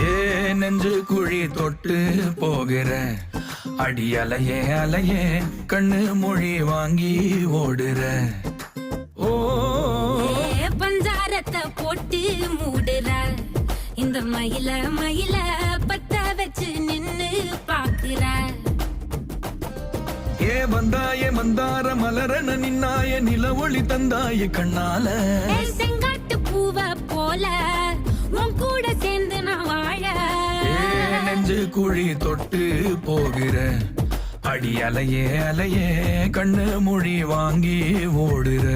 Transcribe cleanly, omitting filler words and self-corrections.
ஏ நெஞ்சு குழி தொட்டு போகிற அடி அலையே அலையே கண்ணு மொழி வாங்கி ஓடுற. ஓ பஞ்சாரத்தை போட்டு மூடுற இந்த மயில மயில பத்த வச்சு நின்னு பாக்குற. ஏ வந்தாய மந்தார மலரன நின்னாய நில ஒளி தந்தாய கண்ணால. செங்காட்டு பூவ போல உன் கூட சேர்ந்து நான் வாழ. நெஞ்சு குழி தொட்டு போகிற அடி அலையே அலையே கண்ணு மொழி வாங்கி ஓடுற.